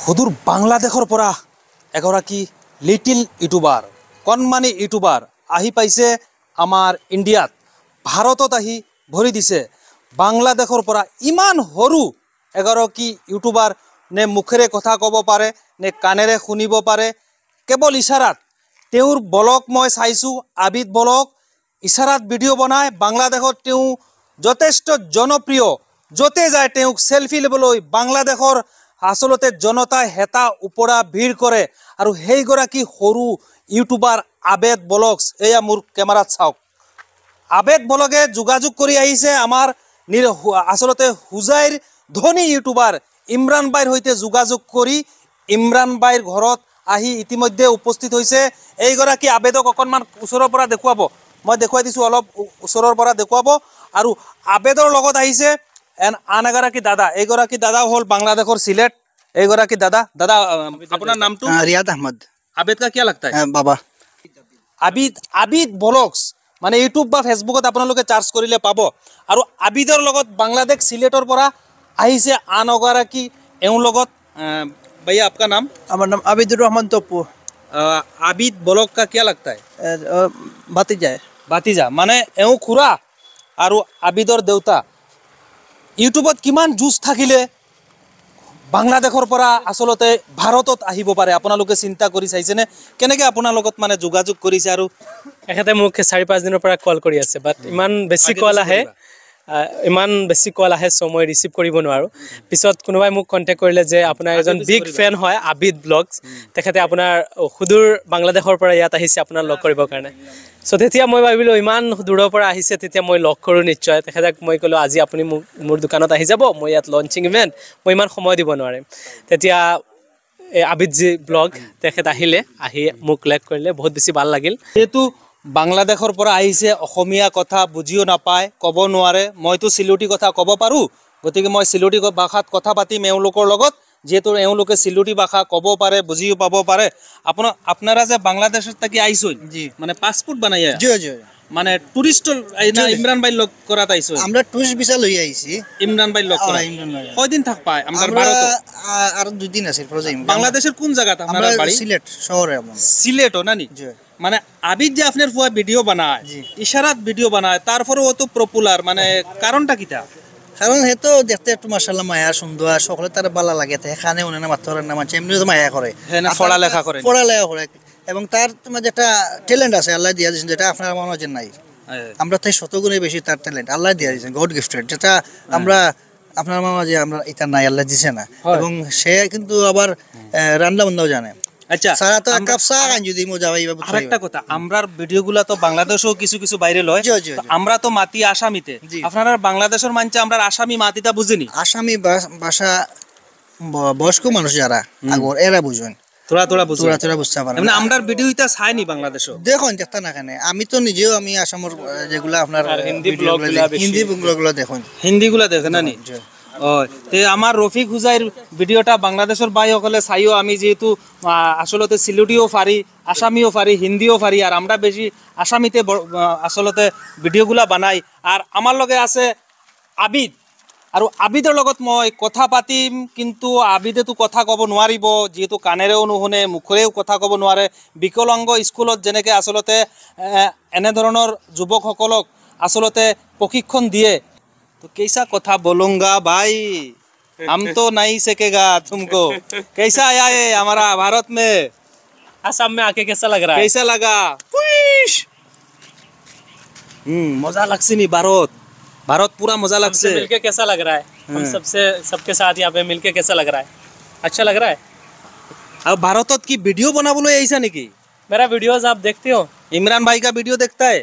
সুদূৰ বাংলাদেশৰ পৰা এগৰাকী লিটিল ইউটিউবাৰ কণমানি ইউটিউবাৰ আহি পাইছে আমাৰ ইণ্ডিয়াত ভাৰতত আহি ভৰি দিছে। বাংলাদেশৰ পৰা ইমান সৰু এগৰাকী ইউটিউবাৰ নে মুখেৰে কথা ক'ব পাৰে নে কাণেৰে শুনিব পাৰে, কেৱল ইশাৰাত। তেওঁৰ ব্লগ মই চাইছোঁ, আবিদ ব্লগ, ইশাৰাত ভিডিঅ' বনায়। বাংলাদেশত তেওঁ যথেষ্ট জনপ্ৰিয়, য'তে যায় তেওঁক চেলফি ল'বলৈ বাংলাদেশৰ আচলতে জনতাই হেতা ওপৰা ভিৰ কৰে। আৰু সেইগৰাকী সৰু ইউটিউবাৰ আবেদ ব্লগছ, এয়া মোৰ কেমেৰাত চাওক। আবেদ ব্লগে যোগাযোগ কৰি আহিছে আমাৰ আচলতে হুজাইৰ ধনী ইউটিউবাৰ ইমৰান বাইৰ সৈতে যোগাযোগ কৰি ইমৰান বাইৰ ঘৰত আহি ইতিমধ্যে উপস্থিত হৈছে। এইগৰাকী আবেদক অকণমান ওচৰৰ পৰা দেখুৱাব, মই দেখুৱাই দিছোঁ, অলপ ওচৰৰ পৰা দেখুৱাব। আৰু আবেদৰ লগত আহিছে আন এগৰাকী দাদা। এইগৰাকী দাদা হ'ল বাংলাদেশৰ সিলেট। এইগৰাকী দাদা আপোনাৰ নামটো? रियाद अहमद। আবেদ কা কিয়া লাগতা है? बाबा আবিদ ব্লগছ মানে ইউটিউব বা ফেচবুকত আপোনালোকে চাৰ্চ কৰিলে পাব। আৰু আবিদৰ লগত বাংলাদেশ সিলেটৰ পৰা আহিছে আন এগৰাকী এওঁৰ লগত। भैया आपका नाम? हमारा नाम आबिदुर रहमान तोपू। आबिद ब्लॉग का क्या लगता है? भतीजा है। ভাতিজা মানে এওঁ খুৰা আৰু আবিদৰ দেউতা। ইউটিউবত কিমান জুজ থাকিলে বাংলাদেশৰ পৰা আচলতে ভাৰতত আহিব পাৰে, আপোনালোকে চিন্তা কৰি চাইছেনে? কেনেকৈ আপোনাৰ লগত মানে যোগাযোগ কৰিছে? আৰু এখেতে মোক 4-5 দিনৰ পৰা কল কৰি আছে, বাট ইমান বেছি কল আহে চ' মই ৰিচিভ কৰিব নোৱাৰোঁ। পিছত কোনোবাই মোক কণ্টেক্ট কৰিলে যে আপোনাৰ এজন বিগ ফেন হয় আবিদ ব্লগছ, তেখেতে আপোনাৰ সুদূৰ বাংলাদেশৰ পৰা ইয়াত আহিছে আপোনাৰ লগ কৰিবৰ কাৰণে। চ' তেতিয়া মই ভাবিলোঁ ইমান দূৰৰ পৰা আহিছে, তেতিয়া মই লগ কৰোঁ নিশ্চয়। তেখেতক মই ক'লোঁ আজি আপুনি মোৰ দোকানত আহি যাব, মই ইয়াত লঞ্চিং ইভেণ্ট, মই ইমান সময় দিব নোৱাৰিম। তেতিয়া আবিদজী ব্লগ তেখেত আহি মোক লেগ কৰিলে, বহুত বেছি ভাল লাগিল। যেহেতু বাংলাদেশৰ পৰা আহিছে, অসমীয়া কথা বুজিও নাপায়, ক'ব নোৱাৰে। মইতো চিলুটি কথা ক'ব পাৰোঁ, গতিকে মই চিলুটি ভাষাত কথা পাতিম এওঁলোকৰ লগত, যিহেতু এওঁলোকে চিলুটি ভাষা ক'ব পাৰে, বুজিও পাব পাৰে। আপনারা যে বাংলাদেশত থাকি আইসুন, মানে পাসপোর্ট বানাইয়া মানে টুরিস্ট ইমরান ভাই লগ করাত আইসো? আমরা টুরিস্ট ভিসা লই আইছি। ইমরান ভাই লগ করা কয়দিন থাক পায়? আমরা আর 2 দিন আছে প্রজেক্ট। বাংলাদেশের কোন জায়গাতে আপনারা বাড়ি? সিলেট শহরে। সিলেটও নানি? মানে আবিদ যে আপনার ফুয়া ভিডিও বানায়, ইশারাত ভিডিও বানায়, তারপরে ও তো পপুলার, মানে কারণটা কিটা? কারণ হে তো দেখতে একটু মাশাআল্লাহ মায়া সুন্দর, সকলে তার ভালো লাগে, এখানে উনি না মাত্র না মানছে এমনি তো মায়া করে, হ্যাঁ না পড়ালেখা করে, এবং তার তোমার যেটা ট্যালেন্ট আছে আল্লাহ দিয়া দিয়েছেন, যেটা আপনার আমার মাঝে নাই। আমরা তাই শতগুণে বেশি তার ট্যালেন্ট আল্লাহ দিয়া দিয়েছেন, গড গিফটেড, যেটা আমরা আপনার মাঝে আমরা এটা নাই, আল্লাহ দিছে না। এবং সে কিন্তু আবার রান্না বান্নাও জানে। আচ্ছা, সারা তো কাপ চা গান যদি মজা ভাই বাবু। আরেকটা কথা, আমরার ভিডিওগুলা তো বাংলাদেশেও কিছু ভাইরাল হয়, আমরা তো মাতি আসামিতে, আপনারা বাংলাদেশের মানছে আমরা আসামি মাতিটা বুঝিনি। আসামি ভাষা বয়স্ক মানুষ যারা আগর এরা বুঝেন, তোরা বুঝতে পারেন। মানে আমরার ভিডিও ইতা চাইনি বাংলাদেশও দেখুন, দেখতে না কেন, আমি তো নিজেও আমি আসামের যেগুলা আপনার হিন্দি ব্লগগুলো দেখুন, হিন্দিগুলা দেখেন না নি? তে আমার রফিক হুজাইর ভিডিওটা বাংলাদেশের ভাই সকলে চাইও। আমি যেহেতু আসলতে সিলুটিও পারি, আসামিও পারি, হিন্দিও পারি, আর আমরা বেশি আসামিতে আসলতে ভিডিওগুলা বানাই। আর আমার লগে আছে আবিদ, আৰু আবিদৰ লগত মই কথা পাতিম, কিন্তু আবিদেতো কথা ক'ব নোৱাৰিব, যিহেতু কাণেৰেও নুশুনে, মুখেৰেও কথা ক'ব নোৱাৰে। বিকলাংগ স্কুলত যেনেকৈ আচলতে এনেধৰণৰ যুৱকসকলক আচলতে প্ৰশিক্ষণ দিয়ে। तो कैसा कथा बोलूंगा भाई, हम तो नहीं सकेगा तुमको। कैसा आया है हमारा भारत में? असम में आके कैसा लग रहा है? कैसा लगा? मजा लगसे नहीं? भारत पूरा मजा लगसे। मिलके कैसा लग रहा है? हम सबके साथ यहाँ पे मिलके कैसा लग रहा है? अच्छा लग रहा है। अब भारत की वीडियो बनाबोलो ऐसा नहीं कि मेरा वीडियोस आप देखते हो? इमरान भाई का वीडियो देखता है?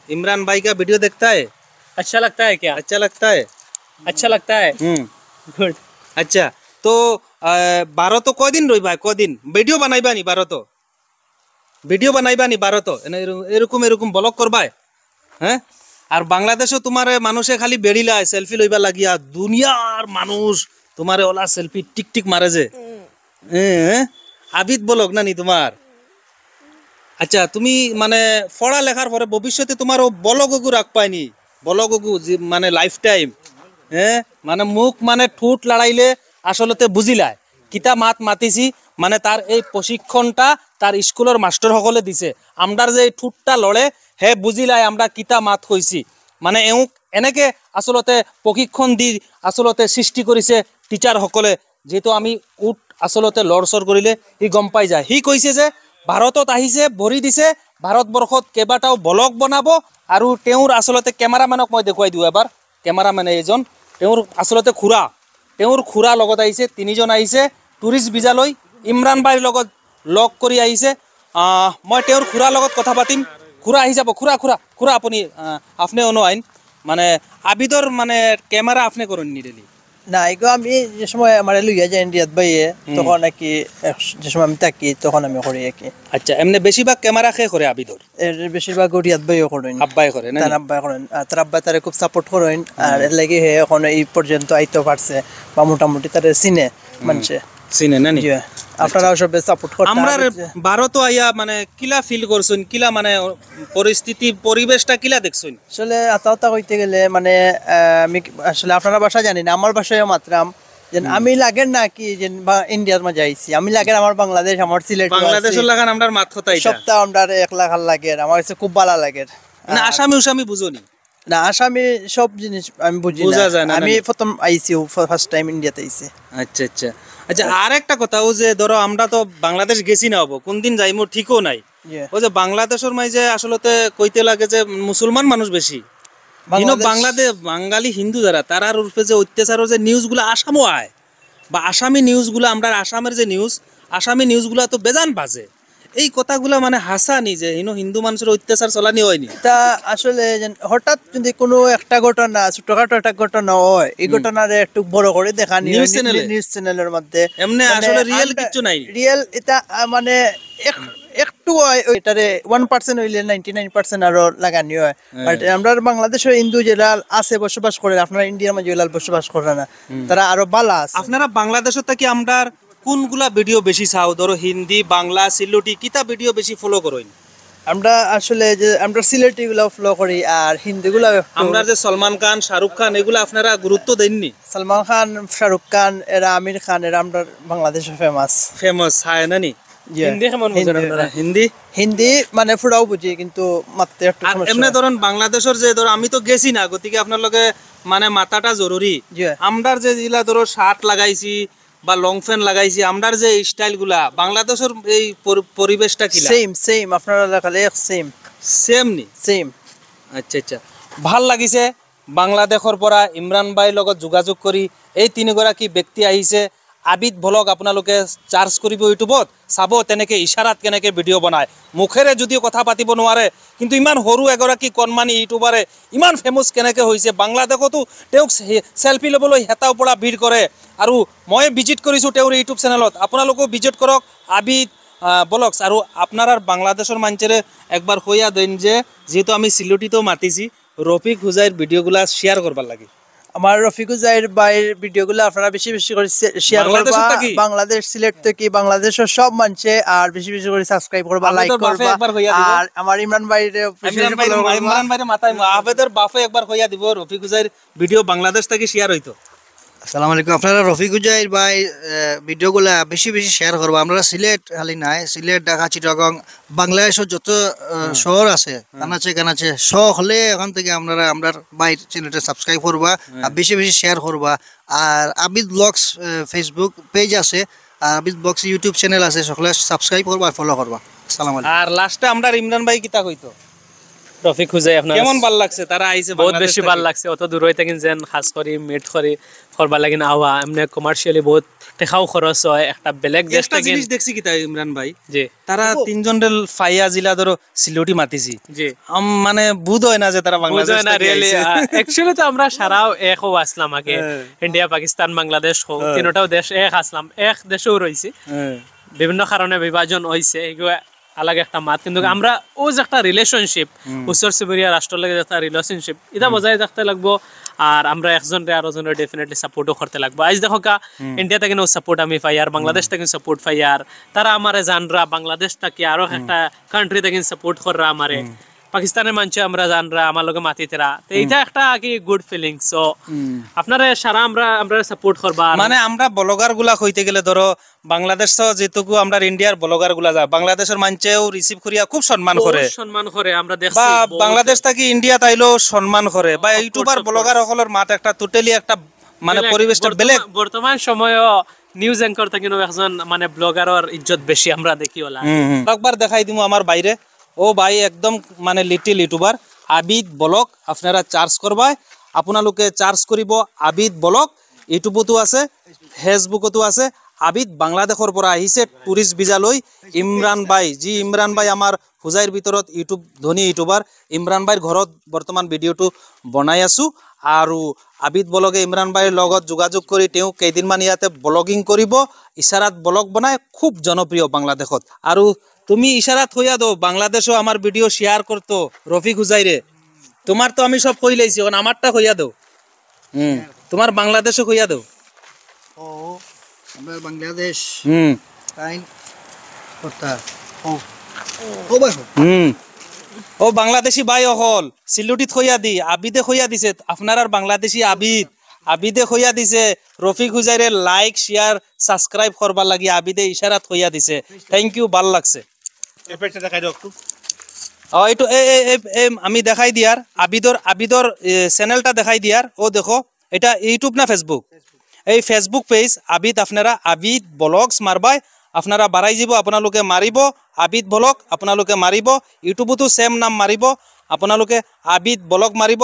इमरान भाई का वीडियो देखता है? अच्छा लगता है क्या? अच्छा लगता है। गुड। अच्छा, तो भारत कय दिन रही भाई? कय दिन ভিডিও বানাইবা নি? ভিডিও বানাইবা নি ভারত? এরকম ব্লগ করবাই? হ্যাঁ। আর বাংলাদেশও তোমার মানুষে খালি বেড়িলা সেলফি লইবা লাগিয়া, দুনিয়ার মানুষ তোমার ওলা সেলফি টিক মারে যে। আবিদ ব্লগ না নি তোমার? আচ্ছা, তুমি মানে পড়া লেখার পরে ভবিষ্যতে তোমার ব্লগগু রাখ পাইনি? ব্লগগু মানে লাইফ টাইম, হ্যাঁ, মানে মুখ মানে ঠোঁট লড়াইলে আসলতে বুজিলায় কিতা মাত মাতিছি মানে তার এই প্রশিক্ষণটা তার স্কুলের মাস্টার সকলে দিছে আমরার যে এই ঠুটটা লড়ে হে বুজিলায় আমরা কিতা মাত হইছি মানে এওক এনেকে আসলতে প্রশিক্ষণ দি আসলতে সৃষ্টি কৰিছে টিচার সকলে যেহেতু আমি উঠ আসলতে লৰচৰ কৰিলে ই গম পাই যায় সি কৈছে যে ভাৰতত আহিছে ভৰি দিছে ভাৰতবৰ্ষত কেইবাটাও ব্লগ বনাব আৰু তেওঁৰ আসলতে কেমেৰামেনক মই দেখুৱাই দিওঁ এবাৰ কেমেৰামেন এজন তেওঁৰ আসলতে খুৰা লগত আহিছে তিনিজন আহিছে টুৰিষ্ট ভিজা লৈ ইমৰান ভাইৰ লগত লগ কৰি আহিছে মই তেওঁৰ খুৰাৰ লগত কথা পাতিম খুৰা আহি যাব খুৰা আপুনি আপনি অনু আইন মানে আবিদর মানে ক্যামেরা আপনি করেন নি ডেলি না এগো আমি যে সময় আমার লইয়া যায় ইন্ডিয়াত বাইয়ে তখন নাকি যে সময় আমি থাকি তখন আমি করি আর কি আচ্ছা এমনি বেশিরভাগ ক্যামেরা কে করে আবিদর এর বেশিরভাগ গড়িয়াত বাইও করেন আব্বাই করে না তার আব্বাই করেন আর তার আব্বাই তারে খুব সাপোর্ট করেন আর এর লাগি হে এখন এই পর্যন্ত আইতে পারছে বা মোটামুটি তারে চিনে মানুষে চিনে না নি জি আপনারাও সবে সাপোর্ট করতে আমরা ভারত আইয়া মানে কিলা ফিল করছুন কিলা মানে পরিস্থিতি পরিবেশটা কিলা দেখছুন আসলে আতাওতা কইতে গেলে মানে আমি আসলে আপনারা ভাষা জানি না আমার ভাষায় মাত্রাম যে আমি লাগেন না কি যে ইন্ডিয়ার মাঝে আইছি আমি লাগেন আমার বাংলাদেশ আমার সিলেট বাংলাদেশের লাগান আমরার মাত কথা এটা সপ্তাহ আমরা 1 লাখ লাগে আমার কাছে খুব ভালো লাগে না আসামি বুঝোনি না আসামি সব জিনিস আমি বুঝি না আমি প্রথম আইছি ফার্স্ট টাইম ইন্ডিয়াতে আইছি আচ্ছা আর একটা কথা ও যে ধরো আমরা তো বাংলাদেশ গেছি না হবো কোন দিন যাইমো ঠিকও নাই ও যে বাংলাদেশের মাঝে আসলতে কইতে লাগে যে মুসলমান মানুষ বেশি বাংলাদেশ বাঙালি হিন্দু যারা তারার রূপে যে অত্যাচারের যে নিউজগুলো আসামও আয় বা আসামি নিউজগুলো আমরা আসামের যে আসামি নিউজগুলো তো বেজান বাজে এই কথাগুলো মানে হাসানি যে হিন্দু মানুষের অত্যাচার চলানি হয়নি তা আসলে হঠাৎ যদি কোনো একটা ঘটনা ছোটখাটো একটা ঘটনা হয় এই ঘটনারে একটু বড় করে দেখানি নিউজ চ্যানেলের মধ্যে এমনি আসলে রিয়েল কিছু নাই রিয়েল এটা মানে একটু এটারে 1% হইলে 99% আরো লাগানি হয় বাট আমরা বাংলাদেশের হিন্দু যারা আছে বসবাস করে আপনারা ইন্ডিয়ার মাঝে বসবাস করে না তারা আরো ভালো আছে আপনারা বাংলাদেশত থেকে আমরা কোনগুলা ভিডিও বেশি চাও ধরো হিন্দি বাংলা সিলেটি কিতা ভিডিও বেশি ফলো করেন আমরা আসলে যে আমরা সিলেটি গুলো ফলো করি আর হিন্দি গুলো আমরা যে সলমান খান শাহরুখ খান এগুলো আপনারা গুরুত্ব দেননি সলমান খান শাহরুখ খান এরা আমির খান এরা আমরা বাংলাদেশে ফেমাস হয় না নি হিন্দি কেমন বুঝেন আপনারা হিন্দি মানে ফুরাও বুঝি কিন্তু মাত্র একটু সমস্যা এমনি ধরুন বাংলাদেশের যে ধরো আমি তো গেছি না গতিকে আপনার লগে মানে মাথাটা জরুরি আমরার যে জিলা ধরো শার্ট লাগাইছি বা লং ফ্যান লাগাইছি আমরার যে স্টাইল গুলা বাংলাদেশের এই পরিবেশটা কি সেম আপনারা লাগালে সেম আচ্ছা ভাল লাগিছে বাংলাদেশৰ পৰা ইমৰান ভাইৰ লগত যোগাযোগ কৰি এই তিনিগৰাকী ব্যক্তি আহিছে আবিদ ভ্লগ আপোনালোকে চাৰ্জ কৰিব ইউটিউবত চাব তেনেকে ইশাৰাত কেনেকে ভিডিঅ' বনায় মুখেৰে যদিও কথা পাতিব নোৱাৰে কিন্তু ইমান সৰু এগৰাকী কণমানি ইউটিউবাৰে ইমান ফেমাছ কেনেকে হৈছে বাংলাদেশতো তেওঁক চেলফি ল'বলৈ হেতাও পৰা ভিৰ কৰে আৰু মই ভিজিট কৰিছোঁ তেওঁৰ ইউটিউব চেনেলত আপোনালোকেও ভিজিট কৰক আবিদ ব্লগস আৰু আপোনাৰ বাংলাদেশৰ মানুহে একবাৰ কইয়া দেন যে যেহেতু আমি সিলেটিতো মাতিছি রফিক হুজাইর ভিডিওগুলা শেয়ার করবার লাগে আমার রফিক হুজাইর ভাইয়ের ভিডিওগুলো আপনারা বেশি করে শেয়ার করবা বাংলাদেশ সিলেট থেকে বাংলাদেশের সব মানুষে আর বেশি করে সাবস্ক্রাইব করবা লাইক করবা আর আমার ইমরান ভাইয়ের মাথায় আবেদের বাফে একবার কইয়া দিব রফিক হুজাইর ভিডিও বাংলাদেশ থেকে শেয়ার হইতো আসসালামু আলাইকুম আপনারা রফিক হুজাইর ভাই ভিডিওগুলো বেশি শেয়ার করবা আমরা সিলেট খালি নাই সিলেট ঢাকা চিটাগং বাংলাদেশের যত শহর আছে কানাচে হলে এখান থেকে আপনারা আমরা ভাই চ্যানেলটা সাবস্ক্রাইব করবা আর বেশি শেয়ার করবা আর আবিদ ব্লগস ফেসবুক পেজ আছে আর আবিদ ব্লগস ইউটিউব চ্যানেল আছে সকলে সাবস্ক্রাইব করবা আর ফলো করবা আসসালামু আলাইকুম আর লাস্টে আমরা ইমরান ভাই কিতা কইতো রফিক হুজাই আপনার কেমন ভাল লাগছে তারা আইছে বহুত বেশি ভাল লাগছে অত দূর হইতে কিন যেন খাস করি মিট করি করবা লাগিন আওয়া এমনি কমার্শিয়ালি বহুত টেকাও খরচ হয় একটা বেলেগ দেশ থেকে জিনিস দেখছি কিতা ইমরান ভাই জি তারা তিনজন রেল ফাইয়া জিলা ধরো সিলেটি মাতিছি জি মানে বুঝ হয় না যে তারা বাংলাদেশ বুঝ হয় না রিয়েলি অ্যাকচুয়ালি তো আমরা সারাও এক হো আসলাম আগে ইন্ডিয়া পাকিস্তান বাংলাদেশ হো তিনটাও দেশ এক আসলাম এক দেশেও রইছি বিভিন্ন কারণে বিভাজন হইছে এগুলা আলাদা একটা মাত কিন্তু আমরা ও যে একটা রিলেশনশিপ উত্তর সুবুরিয়া রাষ্ট্রের লগে একটা রিলেশনশিপ এটা বজায় রাখতে লাগবো আর আমরা একজনরে আরো জনের ডেফিনেটলি সাপোর্টও করতে লাগবো আজ দেখো কা ইন্ডিয়া থেকে সাপোর্ট আমি পাই আর বাংলাদেশ থেকে সাপোর্ট পাই আর তারা আমারে জানরা বাংলাদেশ থেকে আরো একটা কান্ট্রি থেকে সাপোর্ট কররা আমারে পাকিস্তানের মানুষ আমরা জানরা আমার লগে মাতিতেরা তো এইটা একটা কি গুড ফিলিং সো আপনারা সারা আমরা সাপোর্ট করবা মানে আমরা ব্লগার গুলা হইতে গেলে ধরো বাংলাদেশ যেটুকু আমরা ইন্ডিয়ার ব্লগার গুলা যায় বাংলাদেশের মানুষেও রিসিভ করিয়া খুব সম্মান করে সম্মান করে আমরা দেখছি বা বাংলাদেশ থেকে ইন্ডিয়া তাইলেও সম্মান করে বা ইউটিউবার ব্লগার সকলের মাত একটা টোটালি একটা মানে পরিবেশটা বেলেগ বর্তমান সময়ে নিউজ অ্যাঙ্কর থেকে একজন মানে ব্লগারের ইজ্জত বেশি আমরা দেখি ওলা একবার দেখাই দিমু আমার বাইরে ও ভাই একদম মানে লিটিল ইউটিউবার আবিদ ব্লগ আপনারা চার্জ করবাই আপোনালোকে চার্জ করিব আবিদ ব্লগ ইউটিউবতো আছে ফেসবুকতো আছে আবিদ বাংলাদেশৰ পৰা আহিছে টুরিস্ট ভিসা লৈ ইমরান ভাই আমার হুজাইৰ ভিতৰত ইউটিউব ধনী ইউটিউবার ইমরান ভাইৰ ঘৰত বৰ্তমান ভিডিওটো বনাই আছো আৰু আবিদ ব্লগে ইমরান ভাইৰ লগত যোগাযোগ কৰি তেওঁ কেইদিনমান ইয়াতে ব্লগিং কৰিব ইশারাত ব্লগ বনাই খুব জনপ্রিয় বাংলাদেশত আৰু তুমি ইশারাত হইয়া দো বাংলাদেশও আমার ভিডিও শেয়ার করতো রফিক হুজাইরে তোমার তো আমি সব কই লাইছি এখন আমারটা হইয়া দাও তোমার বাংলাদেশও হইয়া দাও ও আমরা বাংলাদেশ টাইম করতা ও ভাই ও বাংলাদেশি ভাই অকল সিলুটিত হইয়া দি আবিদে হইয়া দিছে আপনার আর বাংলাদেশি আবিদে হইয়া দিছে রফিক হুজাইরে লাইক শেয়ার সাবস্ক্রাইব করবার লাগি আবিদে ইশারাত হইয়া দিছে থ্যাংক ইউ ভাল লাগছে এইটো আমি দেখাই দিয়ার আবিদর চ্যানেলটা দেখাই দিয়ার ও দেখো এটা ইউটিউব না ফেসবুক এই ফেসবুক পেজ আবিদ আপনারা আবিদ ব্লগস মারবাই আপনারা বাড়াই যাব আপোনালোকে মারিব আবিদ ব্লগ আপোনালোকে মারিব ইউটিউবতো সেম নাম মারিব আপোনালোকে আবিদ ব্লগ মারিব।